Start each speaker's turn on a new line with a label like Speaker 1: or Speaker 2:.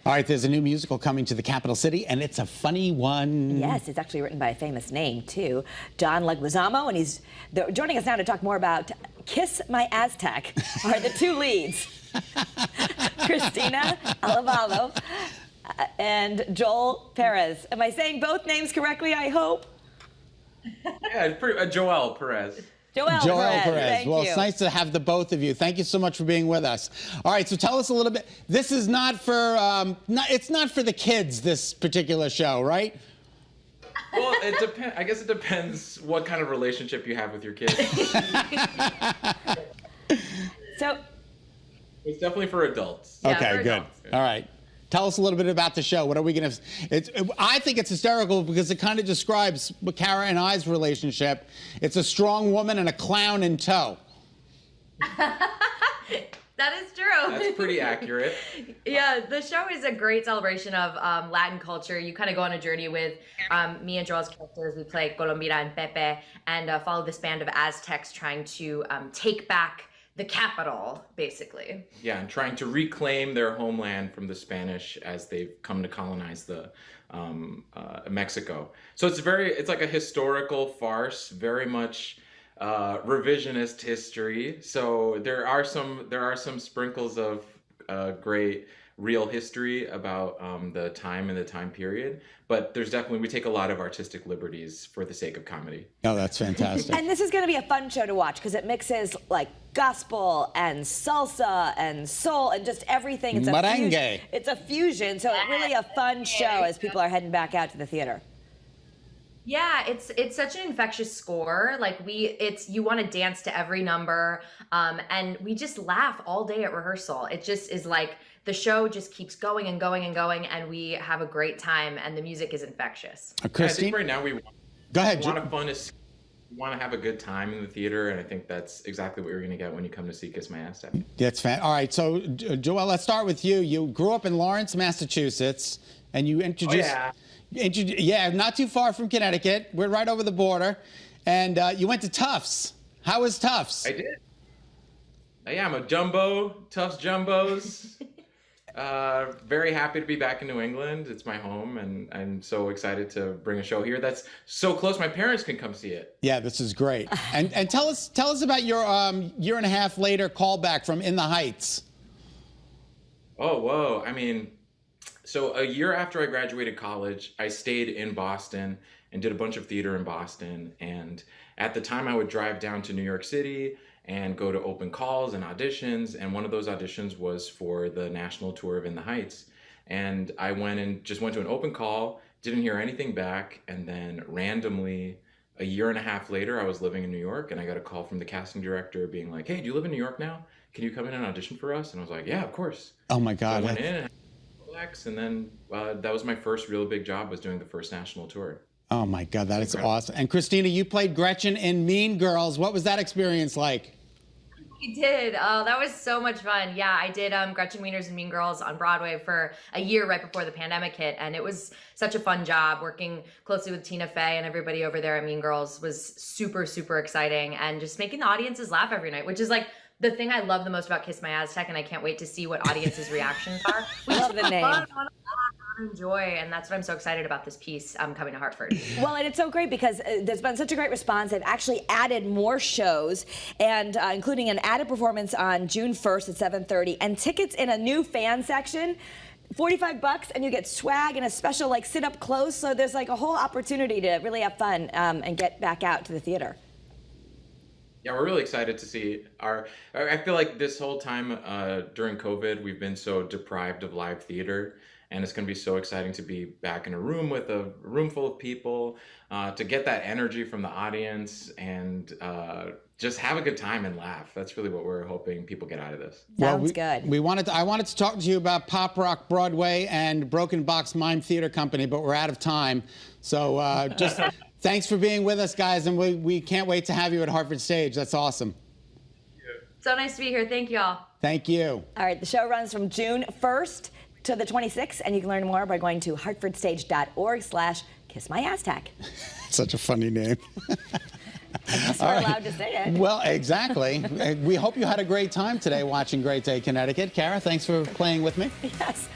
Speaker 1: All right, there's a new musical coming to the capital city, and it's a funny one.
Speaker 2: Yes, it's actually written by a famous name, too, John Leguizamo, and he's joining us now to talk more about Kiss My Aztec, are the two leads. Christina Alavalo and Joel Perez. Am I saying both names correctly, I hope?
Speaker 3: Yeah, it's pretty, Joel Perez.
Speaker 2: Joel Perez.
Speaker 1: Well,
Speaker 2: you.
Speaker 1: it's nice to have the both of you. Thank you so much for being with us. All right, so tell us a little bit. This is not for it's not for the kids, this particular show, right?
Speaker 3: Well, it depends. I guess it depends what kind of relationship you have with your kids.
Speaker 2: So
Speaker 3: It's definitely for adults.
Speaker 2: Yeah,
Speaker 1: Okay,
Speaker 2: for
Speaker 1: good.
Speaker 2: adults.
Speaker 1: All right. Tell us a little bit about the show. What are we going to... I think it's hysterical because it kind of describes Kara and I's relationship. It's a strong woman and a clown in tow.
Speaker 4: That is true.
Speaker 3: That's pretty accurate.
Speaker 4: Yeah, the show is a great celebration of Latin culture. You kind of go on a journey with me and Joel's characters. We play Colombina and Pepe and follow this band of Aztecs trying to take back the capital, basically.
Speaker 3: Yeah, and trying to reclaim their homeland from the Spanish as they've come to colonize the Mexico. So it's like a historical farce, very much revisionist history. So there are some sprinkles of great real history about the time and the time period, but we take a lot of artistic liberties for the sake of comedy.
Speaker 1: Oh, that's fantastic.
Speaker 2: And this is going to be a fun show to watch because it mixes like gospel and salsa and soul and just everything. It's
Speaker 1: Merengue.
Speaker 2: It's a fusion, so it's really a fun show as people are heading back out to the theater.
Speaker 4: Yeah, it's such an infectious score. Like you want to dance to every number, and we just laugh all day at rehearsal. It just is like the show just keeps going and going and going, and we have a great time, and the music is infectious.
Speaker 1: Christine?
Speaker 3: I think right now
Speaker 1: Go ahead,
Speaker 3: want to have a good time in the theater, and I think that's exactly what you're going to get when you come to see Kiss My Aztec.
Speaker 1: That's fan. All right, so Joel, let's start with you. You grew up in Lawrence, Massachusetts, and you introduced...
Speaker 3: Oh, yeah.
Speaker 1: Yeah, not too far from Connecticut. We're right over the border. And you went to Tufts. How was Tufts?
Speaker 3: I did. Yeah, I'm a Tufts Jumbos. Very happy to be back in New England. It's my home, and I'm so excited to bring a show here that's so close my parents can come see it.
Speaker 1: Yeah, this is great. And tell us about your year and a half later callback from In the Heights.
Speaker 3: Oh, whoa. I mean, so a year after I graduated college, I stayed in Boston and did a bunch of theater in Boston. And at the time, I would drive down to New York City and go to open calls and auditions. And one of those auditions was for the national tour of In the Heights. And I went to an open call, didn't hear anything back. And then randomly, a year and a half later, I was living in New York and I got a call from the casting director being like, "Hey, do you live in New York now? Can you come in and audition for us?" And I was like, "Yeah, of course."
Speaker 1: Oh my God.
Speaker 3: So I went in and then that was my first real big job, was doing the first national tour.
Speaker 1: Oh my God, that is awesome. And Christina, you played Gretchen in Mean Girls. What was that experience like?
Speaker 4: We did. Oh, that was so much fun. Yeah, I did Gretchen Wieners and Mean Girls on Broadway for a year right before the pandemic hit, and it was such a fun job. Working closely with Tina Fey and everybody over there at Mean Girls was super, super exciting, and just making the audiences laugh every night, which is like the thing I love the most about Kiss My Aztec, and I can't wait to see what audiences' reactions are. We
Speaker 2: love the name.
Speaker 4: Enjoy, and that's what I'm so excited about this piece coming to Hartford.
Speaker 2: Well, and it's so great because there's been such a great response. They've actually added more shows, and including an added performance on June 1st at 7:30, and tickets in a new fan section. $45, and you get swag and a special like sit up close. So there's like a whole opportunity to really have fun and get back out to the theater.
Speaker 3: Yeah, we're really excited to see I feel like this whole time during COVID, we've been so deprived of live theater, and it's going to be so exciting to be back in a room with a room full of people, to get that energy from the audience and just have a good time and laugh. That's really what we're hoping people get out of this.
Speaker 2: Sounds good.
Speaker 1: I wanted to talk to you about Pop Rock Broadway and Broken Box Mime Theater Company, but we're out of time. So just thanks for being with us, guys, and we can't wait to have you at Hartford Stage. That's awesome.
Speaker 4: So nice to be here. Thank y'all.
Speaker 1: Thank you.
Speaker 2: All right, the show runs from June 1st to the 26th, and you can learn more by going to hartfordstage.org/kissmyaztec.
Speaker 1: Such a funny name.
Speaker 2: I guess we're allowed to say it.
Speaker 1: Well, exactly. We hope you had a great time today watching Great Day Connecticut. Kara, thanks for playing with me.
Speaker 2: Yes.